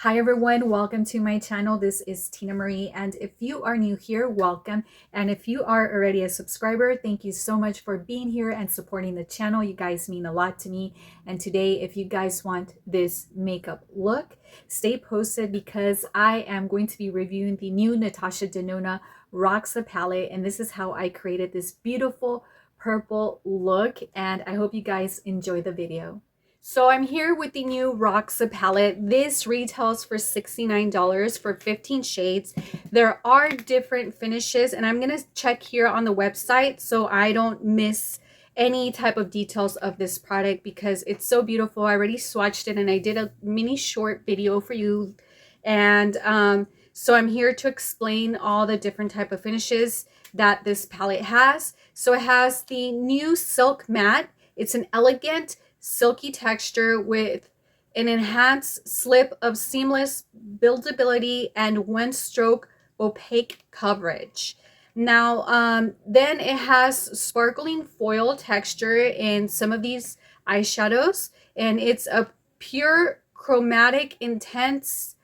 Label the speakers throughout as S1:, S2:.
S1: Hi everyone, welcome to my channel. This is Tina Marie, and if you are new here, welcome. And if you are already a subscriber, thank you so much for being here and supporting the channel. You guys mean a lot to me. And today, if you guys want this makeup look, stay posted because I am going to be reviewing the new Natasha Denona Roxa palette, and this is how I created this beautiful purple look, and I hope you guys enjoy the video. So I'm here with the new Roxa palette. This retails for $69 for 15 shades. There are different finishes, and I'm going to check here on the website so I don't miss any type of details of this product because it's so beautiful. I already swatched it and I did a mini short video for you. And so I'm here to explain all the different type of finishes that this palette has. So it has the new Silk Matte. It's an elegant silky texture with an enhanced slip of seamless buildability and one stroke opaque coverage. Now, then it has sparkling foil texture in some of these eyeshadows, and it's a pure chromatic intense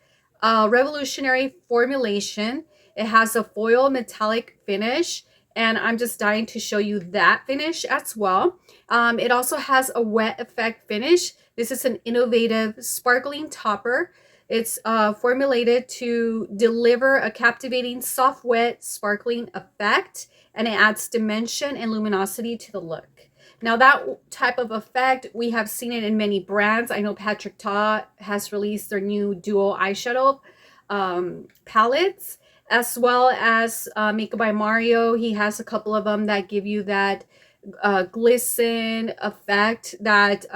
S1: revolutionary formulation. It has a foil metallic finish, and I'm just dying to show you that finish as well. It also has a wet effect finish. This is an innovative sparkling topper. It's formulated to deliver a captivating soft wet sparkling effect, and it adds dimension and luminosity to the look. Now that type of effect, we have seen it in many brands. I know Patrick Ta has released their new dual eyeshadow palettes, as well as Makeup by Mario. He has a couple of them that give you that glisten effect that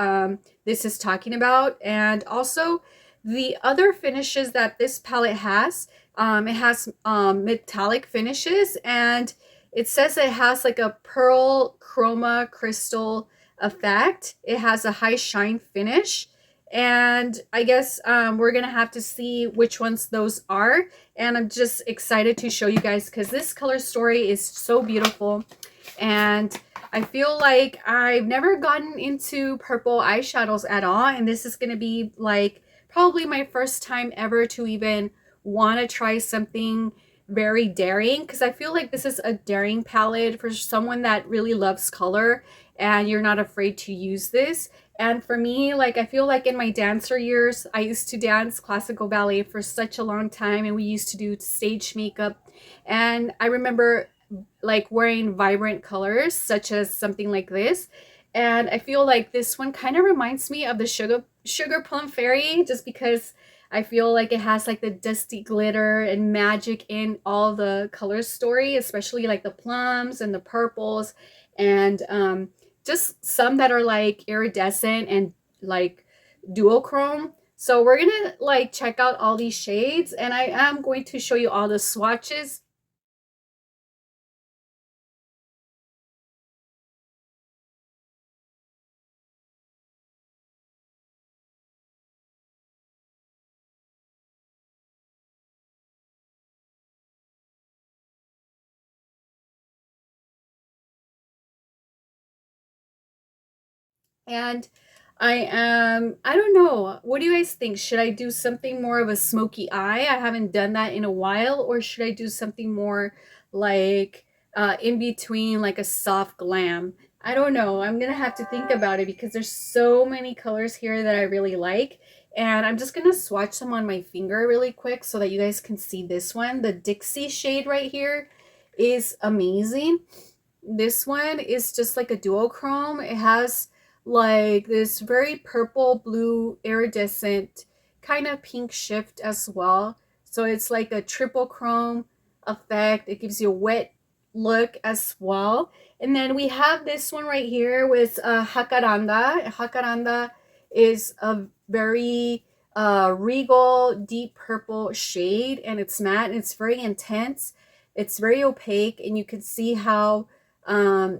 S1: this is talking about. And also the other finishes that this palette has, it has metallic finishes, and it says it has like a pearl chroma crystal effect. It has a high shine finish, and I guess we're gonna have to see which ones those are. And I'm just excited to show you guys because this color story is so beautiful, and I feel like I've never gotten into purple eyeshadows at all, and this is gonna be like probably my first time ever to even want to try something very daring, because I feel like this is a daring palette for someone that really loves color and you're not afraid to use this. And for me, like, I feel like in my dancer years, I used to dance classical ballet for such a long time, and we used to do stage makeup, and I remember like wearing vibrant colors such as something like this, and I feel like this one kind of reminds me of the sugar plum fairy, just because I feel like it has like the dusty glitter and magic in all the color story, especially like the plums and the purples, and just some that are like iridescent and like duochrome. So we're gonna like check out all these shades, and I am going to show you all the swatches. And I don't know, what do you guys think? Should I do something more of a smoky eye? I haven't done that in a while. Or should I do something more like in between, like a soft glam? I don't know. I'm gonna have to think about it because there's so many colors here that I really like. And I'm just gonna swatch them on my finger really quick so that you guys can see this one. The Dixie shade right here is amazing. This one is just like a duochrome. It has like this very purple blue iridescent kind of pink shift as well. So it's like a triple chrome effect. It gives you a wet look as well. And then we have this one right here with Jacaranda. Jacaranda is a very regal deep purple shade, and it's matte and it's very intense. It's very opaque, and you can see how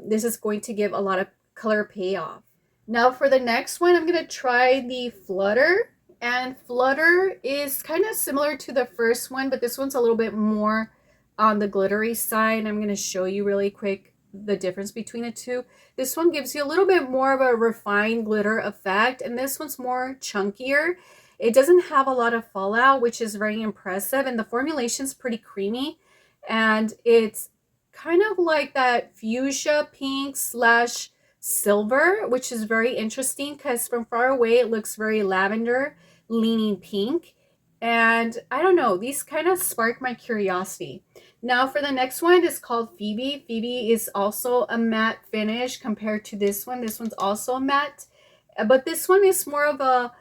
S1: this is going to give a lot of color payoff. Now for the next one, I'm going to try the Flutter. And Flutter is kind of similar to the first one, but this one's a little bit more on the glittery side. I'm going to show you really quick the difference between the two. This one gives you a little bit more of a refined glitter effect, and this one's more chunkier. It doesn't have a lot of fallout, which is very impressive. And the formulation's pretty creamy. And it's kind of like that fuchsia pink slash silver, which is very interesting because from far away it looks very lavender leaning pink. And I don't know, these kind of spark my curiosity. Now for the next one, it's called Phoebe. Phoebe is also a matte finish compared to this one. This one's also a matte, but this one is more of a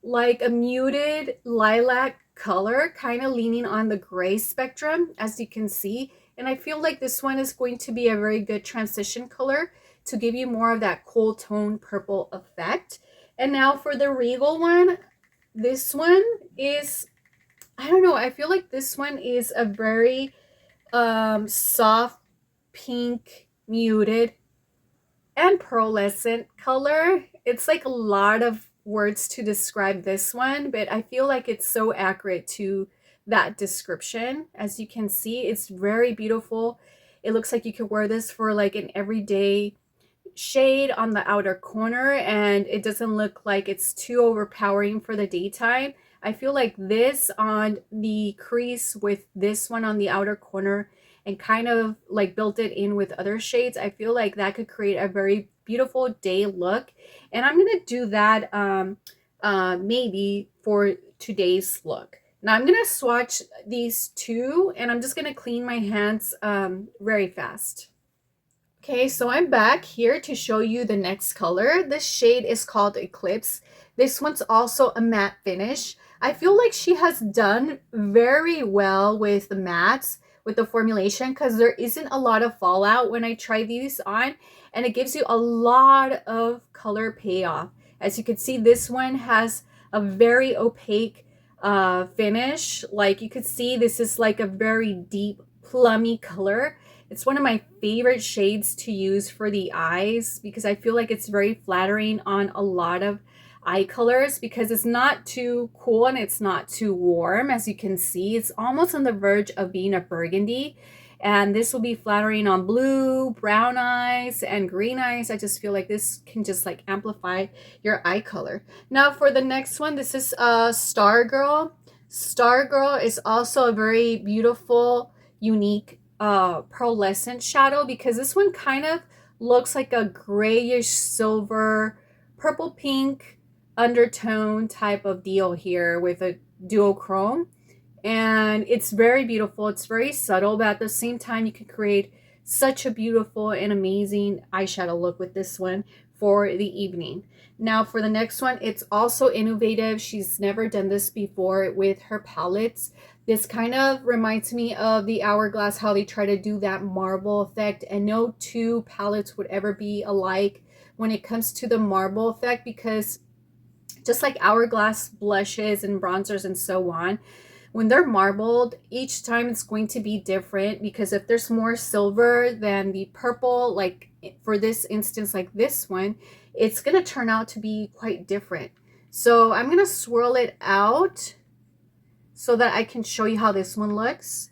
S1: like a muted lilac color, kind of leaning on the gray spectrum, as you can see. And I feel like this one is going to be a very good transition color to give you more of that cool tone purple effect. And now for the Regal one, this one is, I don't know, I feel like this one is a very soft pink muted and pearlescent color. It's like a lot of words to describe this one, but I feel like it's so accurate to that description. As you can see, it's very beautiful. It looks like you could wear this for like an everyday shade on the outer corner, and it doesn't look like it's too overpowering for the daytime. I feel like this on the crease with this one on the outer corner and kind of like built it in with other shades, I feel like that could create a very beautiful day look. And I'm gonna do that maybe for today's look. Now I'm gonna swatch these two and I'm just gonna clean my hands very fast. Okay, so I'm back here to show you the next color. This shade is called Eclipse. This one's also a matte finish. I feel like she has done very well with the mattes, with the formulation, because there isn't a lot of fallout when I try these on, and it gives you a lot of color payoff. As you can see, this one has a very opaque finish. Like you could see, this is like a very deep plummy color. It's one of my favorite shades to use for the eyes because I feel like it's very flattering on a lot of eye colors because it's not too cool and it's not too warm. As you can see, it's almost on the verge of being a burgundy. And this will be flattering on blue, brown eyes, and green eyes. I just feel like this can just like amplify your eye color. Now for the next one, this is Stargirl. Stargirl is also a very beautiful, unique pearlescent shadow because this one kind of looks like a grayish silver purple pink undertone type of deal here with a duochrome, and it's very beautiful. It's very subtle, but at the same time you can create such a beautiful and amazing eyeshadow look with this one for the evening. Now for the next one, it's also innovative. She's never done this before with her palettes. This kind of reminds me of the Hourglass, how they try to do that marble effect, and no two palettes would ever be alike when it comes to the marble effect, because just like Hourglass blushes and bronzers and so on, when they're marbled, each time it's going to be different because if there's more silver than the purple, like for this instance, like this one, it's going to turn out to be quite different. So I'm going to swirl it out so that I can show you how this one looks.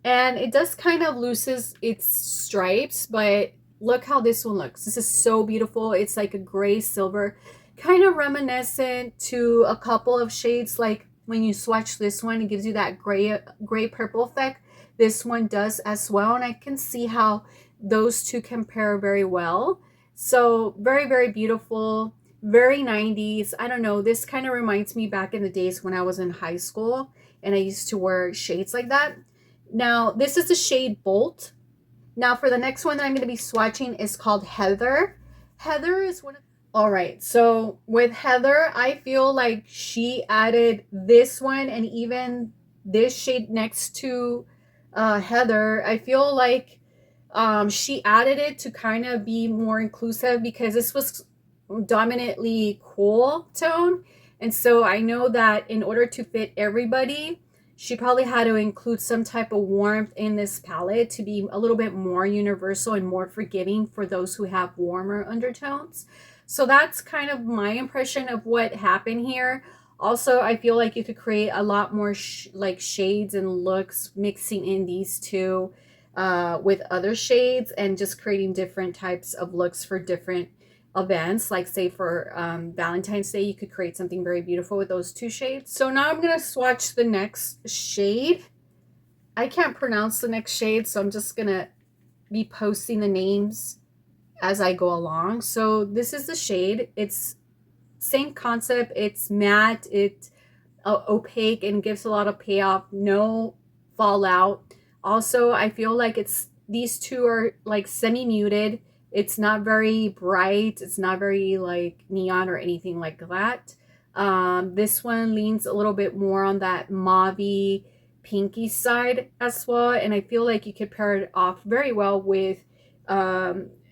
S1: And it does kind of loses its stripes, but look how this one looks. This is so beautiful. It's like a gray silver, kind of reminiscent to a couple of shades. Like when you swatch this one, it gives you that gray purple effect. This one does as well, and I can see how those two compare very well. So very, very beautiful, very 90s. I don't know, this kind of reminds me back in the days when I was in high school and I used to wear shades like that. Now this is the shade Bolt. Now for the next one that I'm going to be swatching is called Heather. Heather is one of, all right, so with Heather, I feel like she added this one and even this shade next to Heather. I feel like she added it to kind of be more inclusive because this was dominantly cool tone. And so I know that in order to fit everybody, she probably had to include some type of warmth in this palette to be a little bit more universal and more forgiving for those who have warmer undertones. So that's kind of my impression of what happened here. Also, I feel like you could create a lot more like shades and looks mixing in these two with other shades and just creating different types of looks for different events, like say for Valentine's Day, you could create something very beautiful with those two shades. So now I'm going to swatch the next shade. I can't pronounce the next shade, so I'm just going to be posting the names as I go along. So this is the shade. It's same concept. It's matte. It's opaque and gives a lot of payoff. No fallout. Also, I feel like these two are like semi-muted. It's not very bright. It's not very like neon or anything like that. This one leans a little bit more on that mauve pinky side as well, and I feel like you could pair it off very well with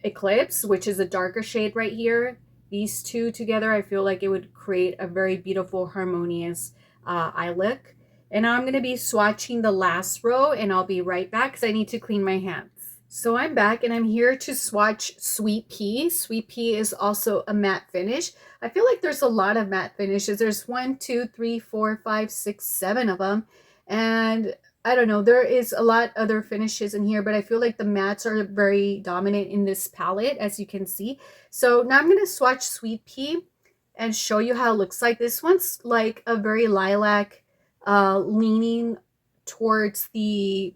S1: Eclipse, which is a darker shade right here. These two together, I feel like it would create a very beautiful, harmonious eye look. And now I'm going to be swatching the last row, and I'll be right back because I need to clean my hands. So I'm back, and I'm here to swatch Sweet Pea. Sweet Pea is also a matte finish. I feel like there's a lot of matte finishes. There's 1, 2, 3, 4, 5, 6, 7 of them. And I don't know, there is a lot other finishes in here, but I feel like the mattes are very dominant in this palette, as you can see. So now I'm going to swatch Sweet Pea and show you how it looks like. This one's like a very lilac, leaning towards the,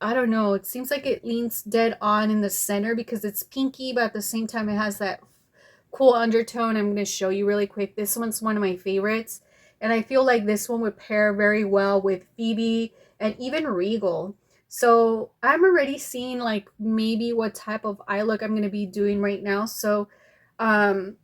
S1: I don't know, it seems like it leans dead on in the center because it's pinky, but at the same time it has that cool undertone. I'm going to show you really quick. This one's one of my favorites, and I feel like this one would pair very well with Phoebe and even Regal. So I'm already seeing like maybe what type of eye look I'm going to be doing right now. So I'm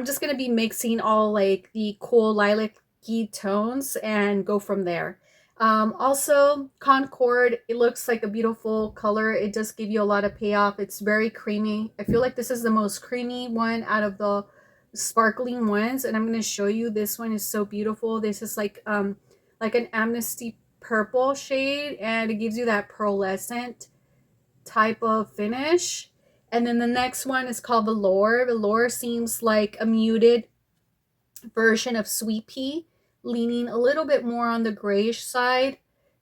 S1: just going to be mixing all like the cool lilac-y tones and go from there. Also, Concord, it looks like a beautiful color. It does give you a lot of payoff. It's very creamy. I feel like this is the most creamy one out of the sparkling ones, and I'm going to show you. This one is so beautiful. This is like an amnesty purple shade, and it gives you that pearlescent type of finish. And then the next one is called Velour. Velour seems like a muted version of Sweet Pea, leaning a little bit more on the grayish side,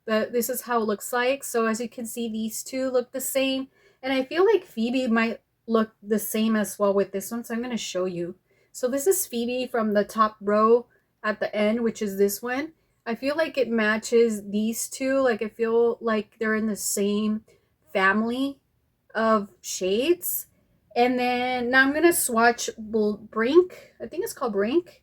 S1: but this is how it looks like. So as you can see, these two look the same, and I feel like Phoebe might look the same as well with this one, so I'm going to show you. So this is Phoebe from the top row at the end, which is this one. I feel like it matches these two. Like I feel like they're in the same family of shades. And then now I'm going to swatch Brink. I think it's called Brink.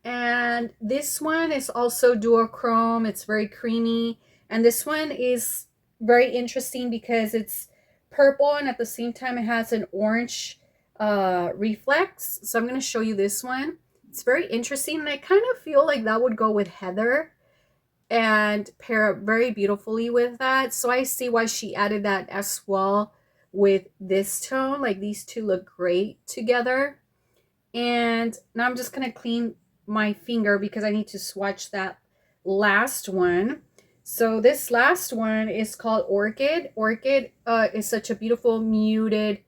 S1: And this one is also duochrome. It's very creamy. And this one is very interesting because it's purple and at the same time it has an orange reflex. So I'm going to show you this one. It's very interesting, and I kind of feel like that would go with Heather and pair up very beautifully with that. So I see why she added that as well with this tone. Like these two look great together. And now I'm just going to clean my finger because I need to swatch that last one. So this last one is called Orchid. Orchid is such a beautiful muted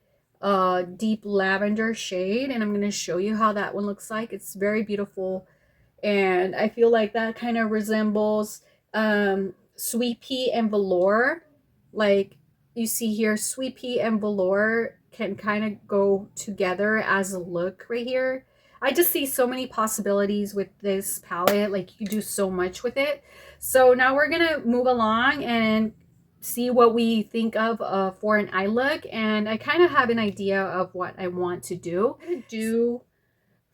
S1: deep lavender shade, and I'm going to show you how that one looks like. It's very beautiful, and I feel like that kind of resembles Sweet Pea and Velour. Like you see here, Sweet Pea and Velour can kind of go together as a look right here. I just see so many possibilities with this palette. Like you do so much with it. So now we're gonna move along and see what we think of for an eye look. And I kind of have an idea of what I want to do. I'm gonna do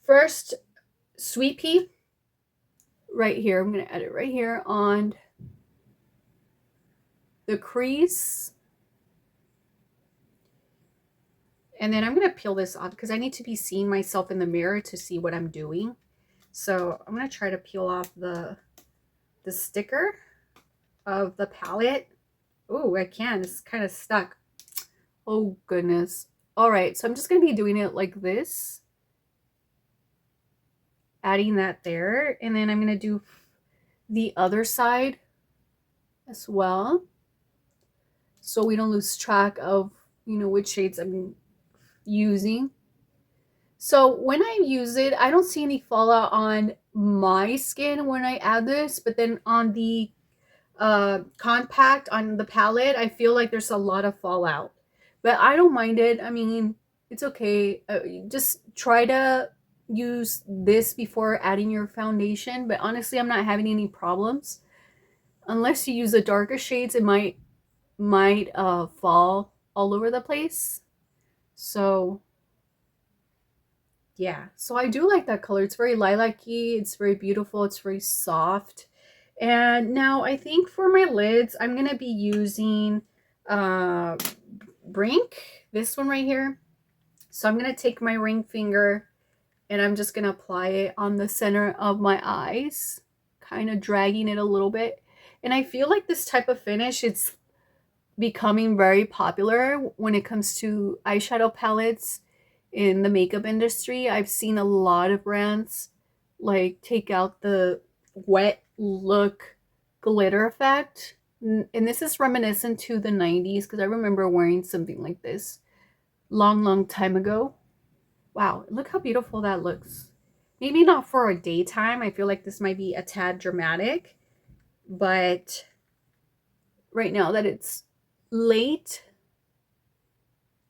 S1: first Sweet Pea right here. I'm gonna add it right here on the crease. And then I'm going to peel this off because I need to be seeing myself in the mirror to see what I'm doing. So I'm going to try to peel off the sticker of the palette. Oh, I can. It's kind of stuck. Oh, goodness. All right. So I'm just going to be doing it like this. Adding that there. And then I'm going to do the other side as well, so we don't lose track of, you know, which shades I'm using. So when I use it, I don't see any fallout on my skin when I add this, but then on the compact on the palette, I feel like there's a lot of fallout, but I don't mind it. I mean, it's okay. Just try to use this before adding your foundation, but honestly, I'm not having any problems. Unless you use the darker shades, it might fall all over the place. So yeah, so I do like that color. It's very lilac-y, it's very beautiful, it's very soft. And now I think for my lids, I'm gonna be using Brink, this one right here. So I'm gonna take my ring finger and I'm just gonna apply it on the center of my eyes, kind of dragging it a little bit. And I feel like this type of finish, it's becoming very popular when it comes to eyeshadow palettes in the makeup industry. I've seen a lot of brands like take out the wet look glitter effect. And this is reminiscent to the 90s because I remember wearing something like this long time ago. Wow, look how beautiful that looks. Maybe not for a daytime. I feel like this might be a tad dramatic, but right now that it's late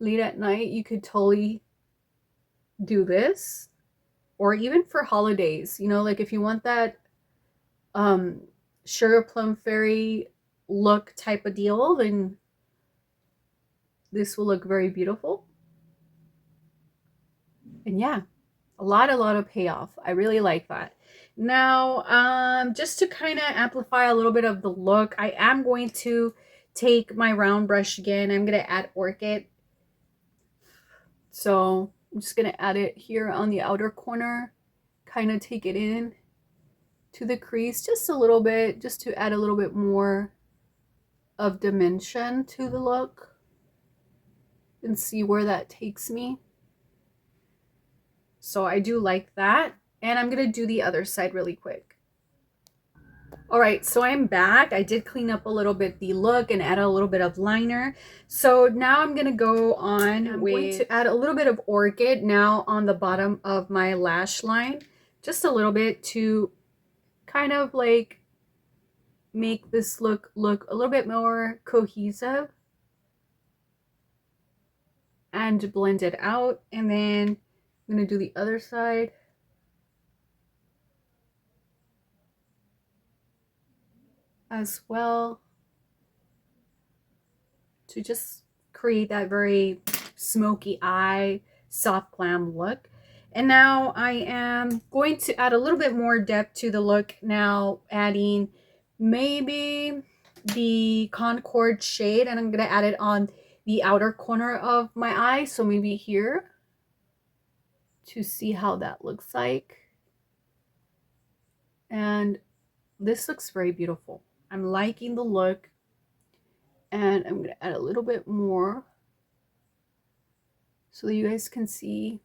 S1: at night, you could totally do this. Or even for holidays, you know, like if you want that sugar plum fairy look type of deal, then this will look very beautiful. And yeah, a lot of payoff. I really like that. Now, just to kind of amplify a little bit of the look, I am going to take my round brush again. I'm going to add Orchid. So I'm just going to add it here on the outer corner, kind of take it in to the crease just a little bit, just to add a little bit more of dimension to the look and see where that takes me. So I do like that. And I'm going to do the other side really quick. All right, so I'm back. I did clean up a little bit the look and add a little bit of liner. So now I'm going to go on I'm going to add a little bit of Orchid now on the bottom of my lash line. Just a little bit to kind of like make this look a little bit more cohesive and blend it out. And then I'm going to do the other side. As well, to just create that very smoky eye, soft glam look. And now I am going to add a little bit more depth to the look, now adding maybe the Concord shade, and I'm going to add it on the outer corner of my eye, so maybe here, to see how that looks like. And this looks very beautiful. I'm liking the look, and I'm going to add a little bit more so that you guys can see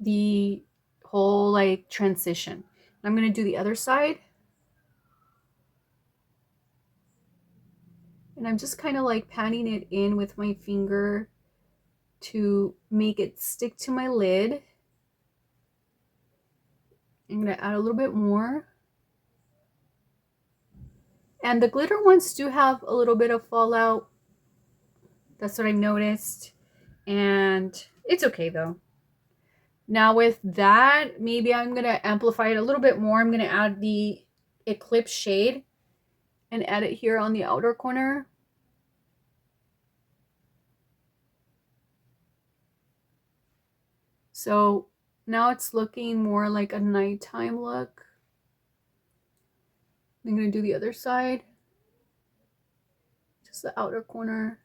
S1: the whole like transition. I'm going to do the other side, and I'm just kind of like patting it in with my finger to make it stick to my lid. I'm going to add a little bit more. And the glitter ones do have a little bit of fallout. That's what I noticed. And it's okay though. Now with that, maybe I'm going to amplify it a little bit more. I'm going to add the Eclipse shade and add it here on the outer corner. So now it's looking more like a nighttime look. I'm going to do the other side. Just the outer corner.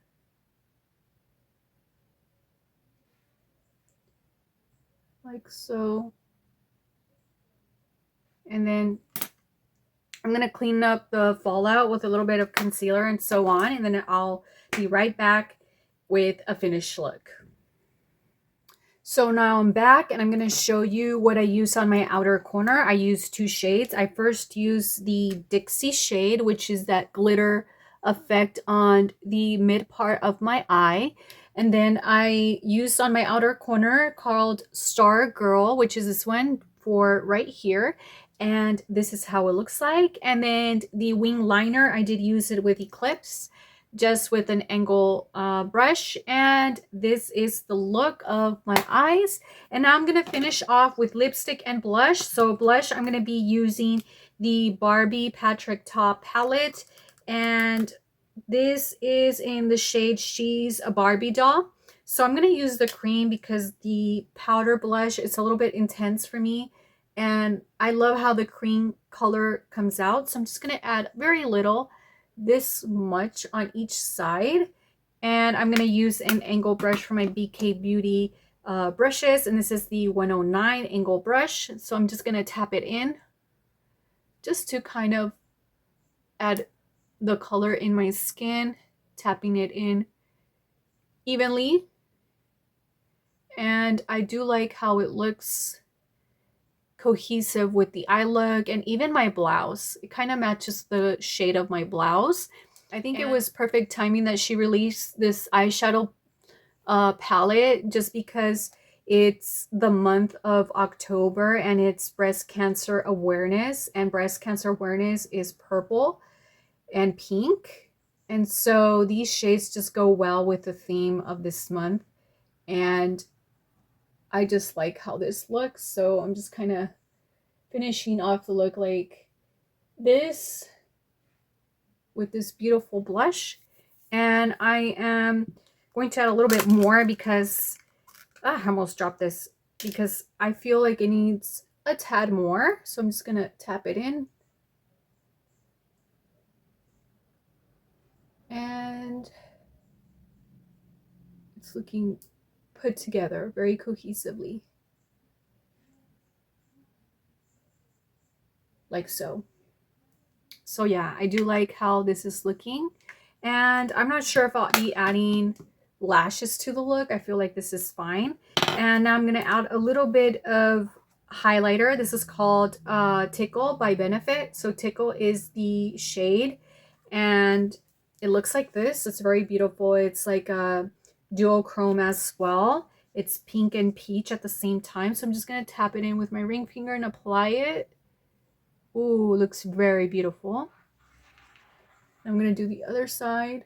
S1: Like so. And then I'm going to clean up the fallout with a little bit of concealer and so on. And then I'll be right back with a finished look. So now I'm back and I'm going to show you what I use on my outer corner. I use two shades. I first use the Dixie shade, which is that glitter effect on the mid part of my eye. And then I used on my outer corner called Star Girl, which is this one for right here. And this is how it looks like. And then the wing liner, I did use it with Eclipse. just with an angle brush. And this is the look of my eyes. And now I'm going to finish off with lipstick and blush. So blush, I'm going to be using the Barbie Patrick Top palette. And this is in the shade She's a Barbie Doll. So I'm going to use the cream because the powder blush is a little bit intense for me. And I love how the cream color comes out. So I'm just going to add very little, this much on each side. And I'm going to use an angle brush for my BK Beauty brushes. And this is the 109 angle brush. So I'm just going to tap it in just to kind of add the color in my skin, tapping it in evenly. And I do like how it looks cohesive with the eye look and even my blouse. It kind of matches the shade of my blouse. I think it was perfect timing that she released this eyeshadow palette, just because it's the month of October and it's breast cancer awareness, and breast cancer awareness is purple and pink. And so these shades just go well with the theme of this month. And I just like how this looks. So I'm just kind of finishing off the look like this with this beautiful blush. And I am going to add a little bit more because I almost dropped this, because I feel like it needs a tad more. So I'm just going to tap it in. And it's looking put together very cohesively. Like so. So yeah, I do like how this is looking. And I'm not sure if I'll be adding lashes to the look. I feel like this is fine. And now I'm going to add a little bit of highlighter. This is called Tickle by Benefit. So Tickle is the shade. And it looks like this. It's very beautiful. It's like a duochrome as well. It's pink and peach at the same time. So I'm just going to tap it in with my ring finger and apply it. Ooh, looks very beautiful. I'm going to do the other side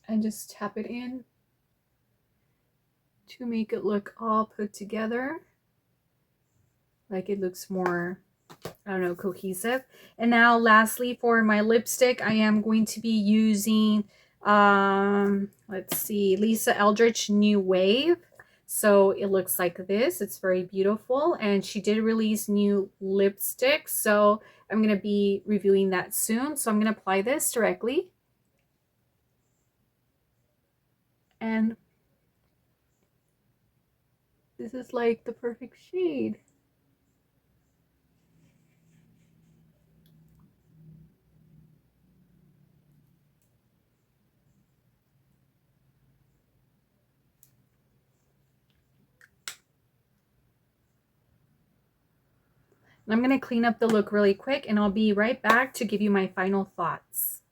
S1: and just tap it in to make it look all put together. Like it looks more, I don't know, cohesive. And now lastly, for my lipstick, I am going to be using, let's see, Lisa Eldridge New Wave. So it looks like this. It's very beautiful. And she did release new lipstick. So I'm going to be reviewing that soon. So I'm going to apply this directly. And this is like the perfect shade. I'm going to clean up the look really quick and I'll be right back to give you my final thoughts.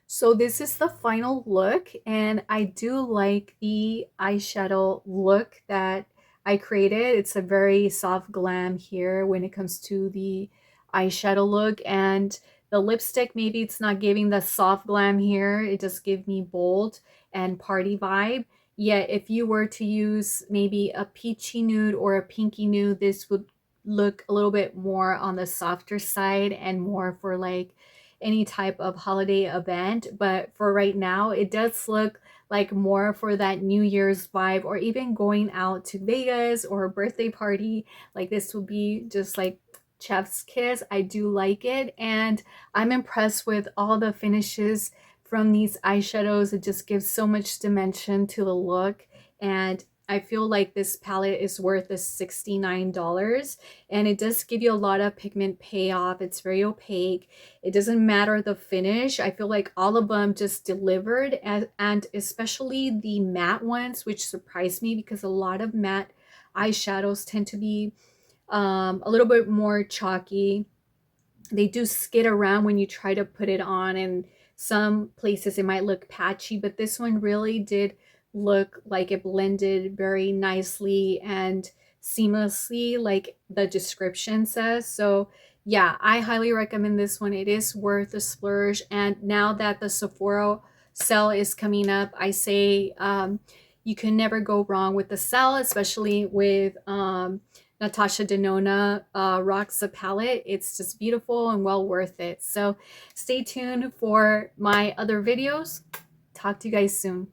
S1: So this is the final look, and I do like the eyeshadow look that I created. It's a very soft glam here when it comes to the eyeshadow look, and the lipstick, maybe it's not giving the soft glam here. It just gives me bold and party vibe. Yet if you were to use maybe a peachy nude or a pinky nude, this would look a little bit more on the softer side and more for like any type of holiday event. But for right now, it does look like more for that New Year's vibe, or even going out to Vegas or a birthday party. Like this would be just like chef's kiss. I do like it, and I'm impressed with all the finishes from these eyeshadows. It just gives so much dimension to the look, and I feel like this palette is worth the $69, and it does give you a lot of pigment payoff. It's very opaque. It doesn't matter the finish. I feel like all of them just delivered, and especially the matte ones, which surprised me because a lot of matte eyeshadows tend to be a little bit more chalky. They do skid around when you try to put it on, and some places it might look patchy, but this one really did look like it blended very nicely and seamlessly, like the description says. So yeah, I highly recommend this one. It is worth the splurge. And now that the Sephora sale is coming up, I say you can never go wrong with the sale, especially with Natasha Denona Roxa palette. It's just beautiful and well worth it. So stay tuned for my other videos. Talk to you guys soon.